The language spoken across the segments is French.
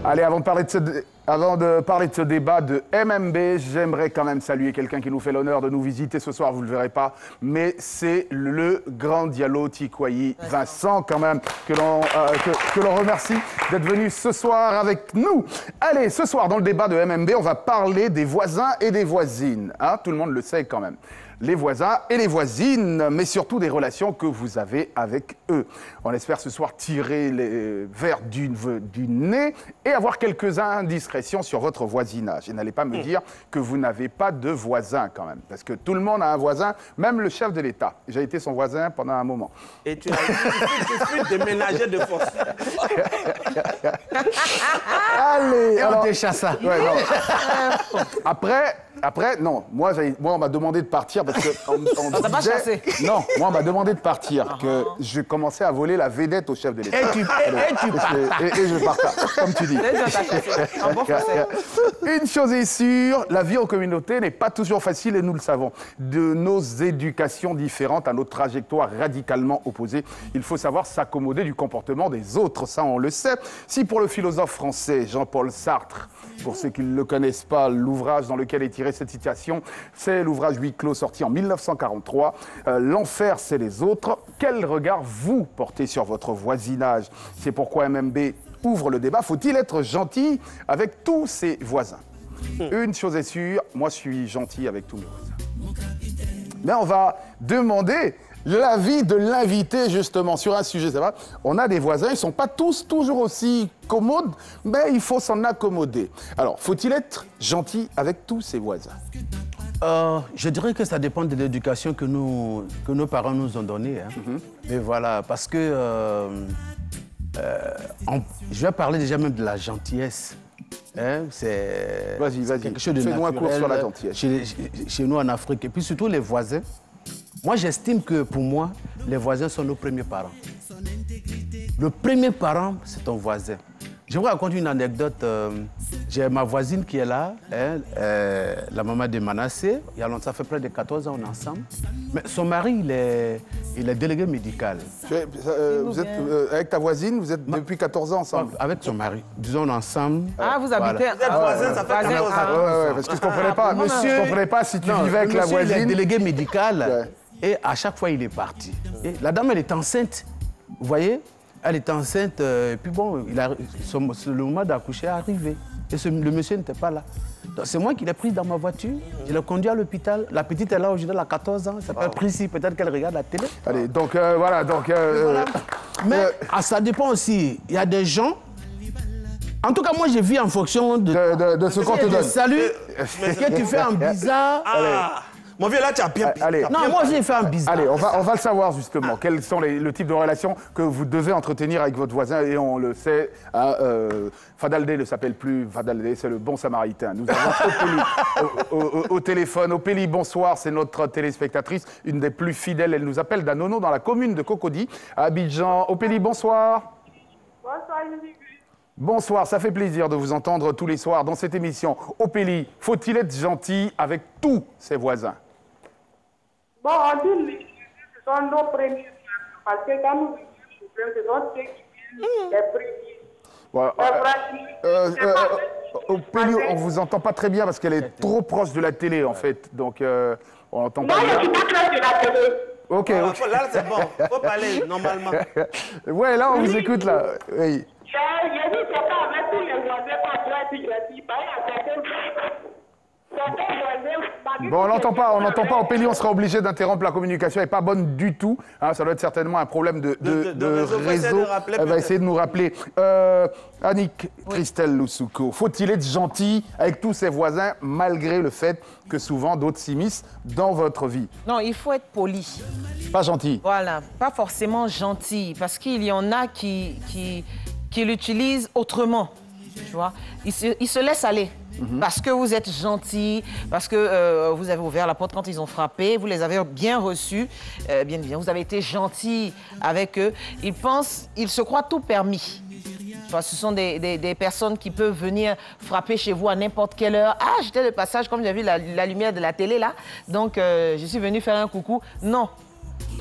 Allez, avant de parler de ce débat de MMB, j'aimerais quand même saluer quelqu'un qui nous fait l'honneur de nous visiter ce soir, vous ne le verrez pas, mais c'est le grand Diallo Tikwayi, Vincent quand même, que l'on remercie d'être venu ce soir avec nous. Allez, ce soir dans le débat de MMB, on va parler des voisins et des voisines. Hein, tout le monde le sait quand même. Les voisins et les voisines, mais surtout des relations que vous avez avec eux. On espère ce soir tirer les verres du nez et avoir quelques indiscrétions sur votre voisinage. Et n'allez pas me dire que vous n'avez pas de voisins quand même, parce que tout le monde a un voisin, même le chef de l'État. J'ai été son voisin pendant un moment. Et tu as dit déménager de force. Allez, et alors, on déchasse ça. Ouais, non. Après, non. Moi, on m'a demandé de partir parce que on t'a pas chassé. Non, moi, on m'a demandé de partir, que je commençais à voler la vedette au chef de l'État. Et je partais, comme tu dis. En bon français. Une chose est sûre, la vie en communauté n'est pas toujours facile et nous le savons. De nos éducations différentes à nos trajectoires radicalement opposées, il faut savoir s'accommoder du comportement des autres, ça on le sait. Si pour le philosophe français Jean-Paul Sartre, pour ceux qui ne le connaissent pas, l'ouvrage dans lequel est tirée cette citation, c'est l'ouvrage Huis clos sorti en 1943. L'enfer, c'est les autres. Quel regard vous portez sur votre voisinage? C'est pourquoi MMB ouvre le débat. Faut-il être gentil avec tous ses voisins? Une chose est sûre, moi je suis gentil avec tous mes voisins. Mais on va demander l'avis de l'invité, justement, sur un sujet. Ça va. On a des voisins, ils ne sont pas tous toujours aussi commodes, mais il faut s'en accommoder. Alors, faut-il être gentil avec tous ses voisins? Je dirais que ça dépend de l'éducation que nos parents nous ont donnée. Hein. Mais voilà, parce que je vais parler déjà même de la gentillesse. Hein, c'est quelque chose de naturel. Fais-nous un cours sur la gentillesse. Chez nous en Afrique. Et puis surtout les voisins. Moi, j'estime que pour moi, les voisins sont nos premiers parents. Le premier parent, c'est ton voisin. Je vous raconte une anecdote. J'ai ma voisine qui est là, hein, la maman de Manassé. Il y a longtemps, ça fait près de 14 ans, on est ensemble. Mais son mari, il est délégué médical. Vous êtes, avec ta voisine, vous êtes depuis 14 ans ensemble? Avec son mari. Disons ensemble. Ah, vous habitez... Vous êtes voisins, ça fait 14 ans. Ouais, parce que je ne comprenais pas. Je ne comprenais pas si tu vivais avec la voisine. Il est délégué médical. Et à chaque fois, il est parti. Et la dame, elle est enceinte. Vous voyez? Elle est enceinte. Et puis bon, le moment d'accoucher est arrivé. Et le monsieur n'était pas là. C'est moi qui l'ai pris dans ma voiture. Je l'ai conduit à l'hôpital. La petite est là aujourd'hui, elle a 14 ans. Elle s'appelle Prissy. Peut-être qu'elle regarde la télé. Allez, donc voilà. Voilà. Mais ça dépend aussi. Il y a des gens... En tout cas, moi, je vis en fonction de ce qu'on te donne. Salut, que tu fais en bizarre. Mon vieux, là, tu as bien pris. Allez. Non, moi, j'ai fait un bizarre. Allez, on va le savoir, justement. Quels sont le type de relations que vous devez entretenir avec votre voisin? Et on le sait, Fadaldé ne s'appelle plus Fadaldé, c'est le bon samaritain. Nous avons Opélie au téléphone. Opélie, bonsoir, c'est notre téléspectatrice, une des plus fidèles. Elle nous appelle d'Anono, dans la commune de Cocody, à Abidjan. Opélie, bonsoir. Bonsoir, Bonsoir, ça fait plaisir de vous entendre tous les soirs dans cette émission. Opélie, faut-il être gentil avec tous ses voisins? Bon, on dit que ce sont nos premiers parce que quand nous vivons, ce sont ceux qui vivent les premiers. Opélie, on ne vous entend pas très bien parce qu'elle est trop proche de la télé, en fait. Donc, on n'entend pas. Non, je ne suis pas proche de la télé. Ok. Là, c'est bon. Il faut parler normalement. Ouais, là, on vous écoute, là. Oui. Je dis, c'est pas avec tous les voisins qu'on doit être gentil. Par exemple, certains voisins... Bon, on n'entend pas. Opélie, on sera obligé d'interrompre la communication. Elle n'est pas bonne du tout. Hein, ça doit être certainement un problème de réseau. Elle va essayer de nous rappeler. Annick Christelle Loussouko, faut-il être gentil avec tous ses voisins malgré le fait que souvent d'autres s'immiscent dans votre vie? Non, il faut être poli. Pas gentil. Voilà, pas forcément gentil, parce qu'il y en a qui l'utilisent autrement, tu vois. Ils se laissent aller. Parce que vous êtes gentil, parce que vous avez ouvert la porte quand ils ont frappé, vous les avez bien reçus, bien, vous avez été gentil avec eux. Ils se croient tout permis. Ce sont des personnes qui peuvent venir frapper chez vous à n'importe quelle heure. Ah, j'étais de passage, comme j'ai vu la lumière de la télé, là. Donc, je suis venue faire un coucou. Non.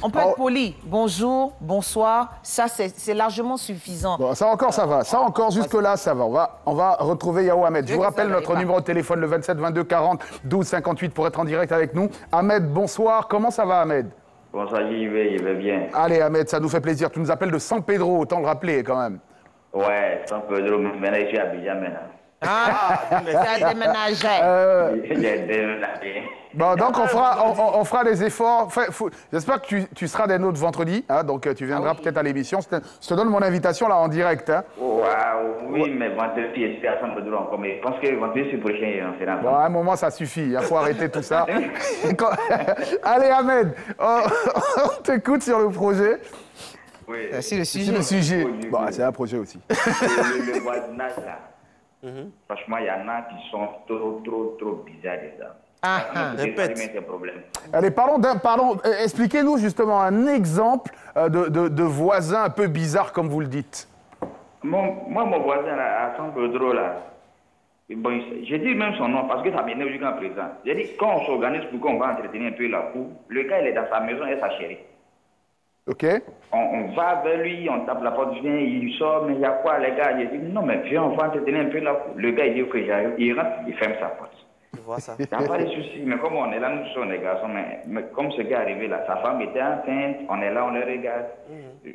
On peut être poli. Bonjour, bonsoir, ça c'est largement suffisant. Bon, ça encore, ça va. Ça encore, jusque-là, ça va. On va retrouver Yao Ahmed. Je vous rappelle notre numéro de téléphone, le 27 22 40 12 58 pour être en direct avec nous. Ahmed, bonsoir. Comment ça va, Ahmed? Bonsoir, il va bien. Allez, Ahmed, ça nous fait plaisir. Tu nous appelles de San Pedro, autant le rappeler quand même. Ouais, San Pedro, maintenant je suis à Abidjan maintenant. Ah, ça a déménagé. J'ai déménagé. Bon, donc on fera des efforts. J'espère que tu seras des nôtres vendredi, hein, donc tu viendras peut-être à l'émission. Je te donne mon invitation là en direct. Hein. Oui, mais vendredi, je suis à San Pedro encore, mais je pense que vendredi, c'est prochain. Bon, à un moment, ça suffit. Il faut arrêter tout ça. Allez, Ahmed, on t'écoute sur le projet. Oui. C'est le sujet. C'est le sujet. Bon, c'est un projet aussi. Le voisinage là. Franchement, il y en a qui sont trop bizarres déjà. C'est un problème. Allez, pardon, expliquez-nous justement un exemple de voisin un peu bizarre comme vous le dites. Mon voisin là, à San Pedro là, bon, je dis même son nom parce que ça m'énerve jusqu'à présent. J'ai dit, quand on s'organise pour qu'on va entretenir un peu la cour, le gars il est dans sa maison et sa chérie. Ok. On va vers lui, on tape la porte, vient, il sort, mais il y a quoi les gars? Il dit, non mais viens, on va entretenir un peu la cour. Le gars il dit que j'arrive, il rentre, il ferme sa porte. Tu vois ça? Il n'y a pas de souci, mais comme on est là, nous sommes les garçons, mais comme ce gars est arrivé là, sa femme était enceinte, on est là, on le regarde.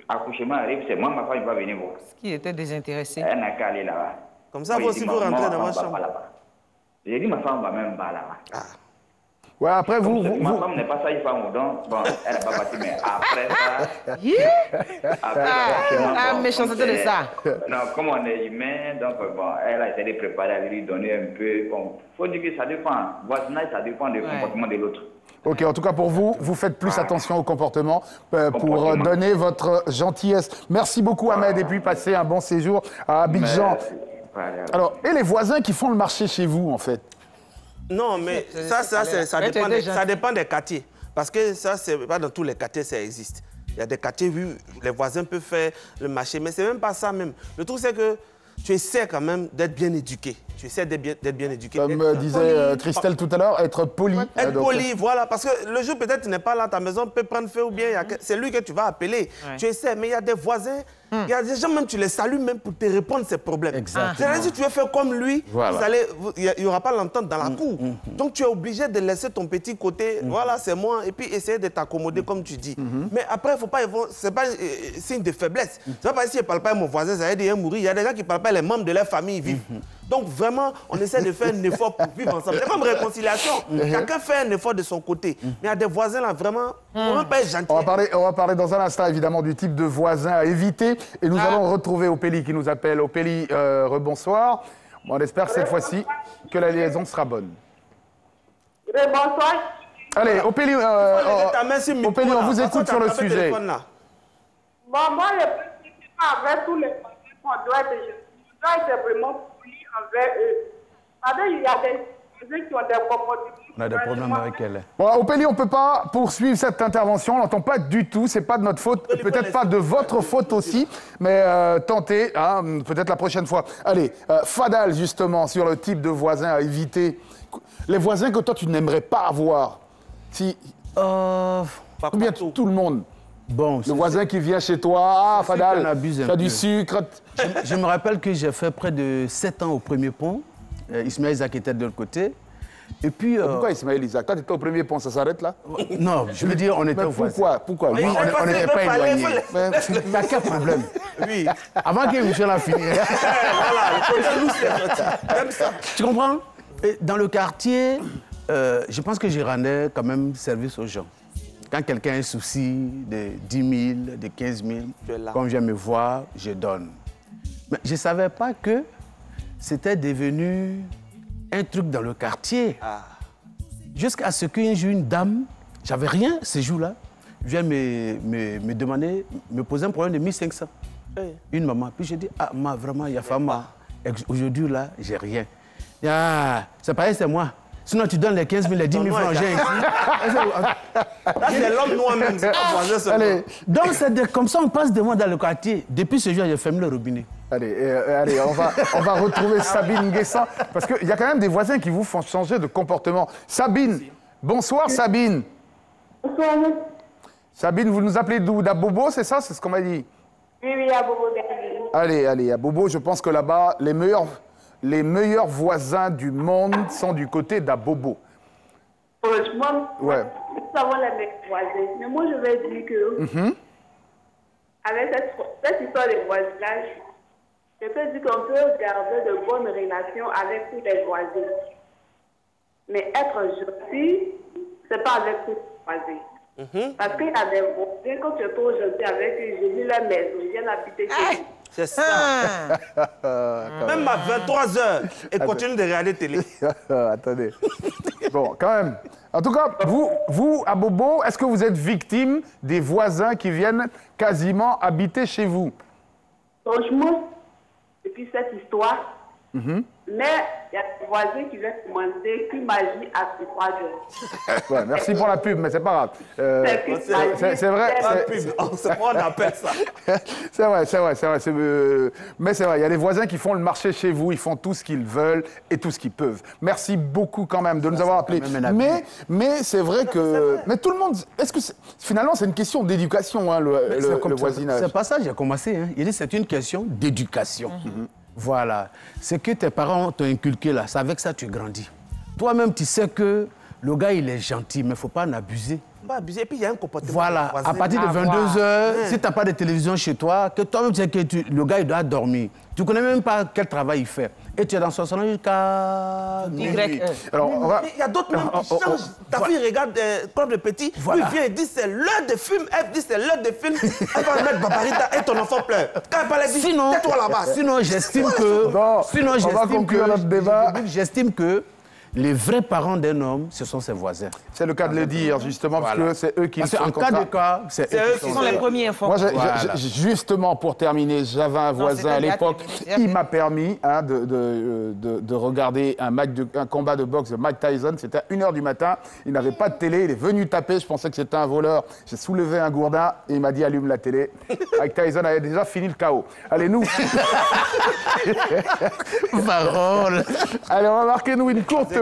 Accouchement arrive, c'est moi, ma femme, il va venir voir. Ce qui était désintéressé. Elle n'a qu'à aller là-bas. Comme ça, vous aussi, vous rentrez dans votre chambre. J'ai dit, ma femme va même pas là-bas. Ouais, après Ma femme n'est pas ça, il femme au don. Bon, elle n'est pas partie, mais après ça. Méchanceté de ça. Non, comme on est humain, donc bon, elle a essayé de préparer, à lui donner un peu. Bon, faut dire que ça dépend. Voisinage, ça dépend du comportement de l'autre. Ok, en tout cas pour vous, vous faites plus attention au comportement pour donner votre gentillesse. Merci beaucoup Ahmed et puis passez un bon séjour à Abidjan. Alors, et les voisins qui font le marché chez vous en fait? Non, mais ça dépend des quartiers. Parce que ça, c'est pas dans tous les quartiers ça existe. Il y a des quartiers où les voisins peuvent faire le marché, mais c'est même pas ça même. Le truc, c'est que tu essaies quand même d'être bien éduqué. Tu essaies d'être bien éduqué. Comme disait Christelle tout à l'heure, être poli. Être poli, voilà. Parce que le jour, peut-être, tu n'es pas là, ta maison peut prendre feu ou bien c'est lui que tu vas appeler. Ouais. Tu essaies, mais il y a des voisins, il y a des gens, même tu les salues même pour te répondre ces problèmes. Exactement. C'est-à-dire, si tu veux faire comme lui, il n'y aura pas l'entente dans la cour. Donc, tu es obligé de laisser ton petit côté, voilà, c'est moi, et puis essayer de t'accommoder comme tu dis. Mais après, il ne faut pas, c'est pas signe de faiblesse. C'est pas parce que si je ne parle pas à mon voisin, ça va dire mourir. Il y a des gens qui ne parlent pas, les membres de leur famille vivent. Donc vraiment, on essaie de faire un effort pour vivre ensemble. C'est comme réconciliation. Chacun fait un effort de son côté. Mais il y a des voisins là, vraiment, on ne peut pas être gentil. On va parler dans un instant évidemment du type de voisin à éviter. Et nous allons retrouver Opélie qui nous appelle. Opélie, rebonsoir. Bon, on espère cette fois-ci que la liaison sera bonne. Bonsoir. Allez, Opélie, Opélie, on vous écoute sur le sujet. Bon, moi, le principe, c'est pas avec tous les voisins qu'on doit être gentil. On doit être vraiment poli envers eux. Parce qu'il y a des voisins qui ont des comportements. On a des problèmes avec elle. Bon, Opélie, on ne peut pas poursuivre cette intervention. On n'entend pas du tout. Ce n'est pas de notre faute. Peut-être pas de votre faute aussi. Mais tentez, hein, peut-être la prochaine fois. Allez, Fadal, justement, sur le type de voisin à éviter. Les voisins que toi, tu n'aimerais pas avoir. Si... Ou bien tout le monde. Bon, le voisin qui vient chez toi, Fadal, tu as du sucre. Je me rappelle que j'ai fait près de 7 ans au premier pont. Ismaël Isaac était de l'autre côté. Et puis, pourquoi Ismaël Isaac? Quand tu étais au premier pont, ça s'arrête là? Non, je veux dire, on était voisins. Pourquoi oui, on n'était pas éloignés. Il y a quel problème? Oui. Avant que Michel a fini. Tu comprends? Et dans le quartier, je pense que je rendais quand même service aux gens. Quand quelqu'un a un souci de 10 000, de 15 000, quand vient me voir, je donne. Mais je ne savais pas que c'était devenu un truc dans le quartier. Jusqu'à ce qu'un jour, une dame, j'avais rien ce jour-là, vient me demander, me poser un problème de 1500. Une maman. Puis je dis, vraiment, il y a femme. Aujourd'hui, là, j'ai rien. C'est pareil, c'est moi. Sinon, tu donnes les 15 000, les 10 000 francs, j'ai Là, c'est l'homme noir même, c'est pas voisin. Allez, donc, comme ça, on passe de moi dans le quartier. Depuis ce jour, j'ai fermé le robinet. Allez, on va retrouver Sabine Nguessa, parce qu'il y a quand même des voisins qui vous font changer de comportement. Sabine, bonsoir Sabine. Bonsoir. Sabine, vous nous appelez d'où? D'Abobo, c'est ça? C'est ce qu'on m'a dit? Oui, à Bobo Berlin. Allez, à Bobo, je pense que là-bas, les meilleurs voisins du monde sont du côté d'Abobo. Franchement, Ouais. nous avons les mêmes voisins. Mais moi, je vais dire que, avec cette histoire de voisinage, je peux dire qu'on peut garder de bonnes relations avec tous les voisins. Mais être gentil, c'est pas avec tous les voisins. Parce qu'il y a des voisins, quand tu es trop gentil avec eux, je vis leur maison, je viens habiter chez eux. C'est ça. Même à 23h, et continue de regarder télé. Attendez. Bon, quand même. En tout cas, vous, à Bobo, est-ce que vous êtes victime des voisins qui viennent quasiment habiter chez vous? Franchement, depuis cette histoire, mais il y a des voisins qui viennent commencer qui magie à 3 heures. Ouais, merci pour la pub, mais c'est pas grave. C'est vrai. C'est quoi on appelle ça? C'est vrai. Mais c'est vrai, il y a des voisins qui font le marché chez vous, ils font tout ce qu'ils veulent et tout ce qu'ils peuvent. Merci beaucoup quand même de nous avoir appelés. Mais c'est vrai que... Mais tout le monde... Est-ce que finalement, c'est une question d'éducation, hein, le voisinage? C'est pas ça que j'ai commencé. Hein. Il dit c'est une question d'éducation. Voilà. Ce que tes parents t'ont inculqué là, c'est avec ça que tu grandis. Toi-même, tu sais que le gars, il est gentil, mais il ne faut pas en abuser. Pas abuser, et puis il y a un comportement. Voilà, à partir de 22h, si tu n'as pas de télévision chez toi, que toi-même tu sais que le gars il doit dormir. Tu ne connais même pas quel travail il fait. Et tu es dans son salon jusqu'à... Alors, il y a d'autres même qui changent. Ta fille regarde Club de Petit, lui vient et dit c'est l'heure de film, elle dit c'est l'heure de film, elle va mettre Babarita et ton enfant pleure. Quand elle parle, elle dit tais-toi là-bas. Sinon, j'estime que... on va conclure notre débat. J'estime que les vrais parents d'un homme, ce sont ses voisins. C'est le cas de le dire, justement, parce que c'est eux qui... En cas de cas, c'est eux qui sont les premiers informés. Moi, justement, pour terminer, j'avais un voisin à l'époque qui m'a permis de regarder un combat de boxe de Mike Tyson. C'était à 1h du matin. Il n'avait pas de télé. Il est venu taper. Je pensais que c'était un voleur. J'ai soulevé un gourdin et il m'a dit allume la télé. Mike Tyson avait déjà fini le chaos. Allez, nous... Parole. Allez, on va marquer, nous, une courte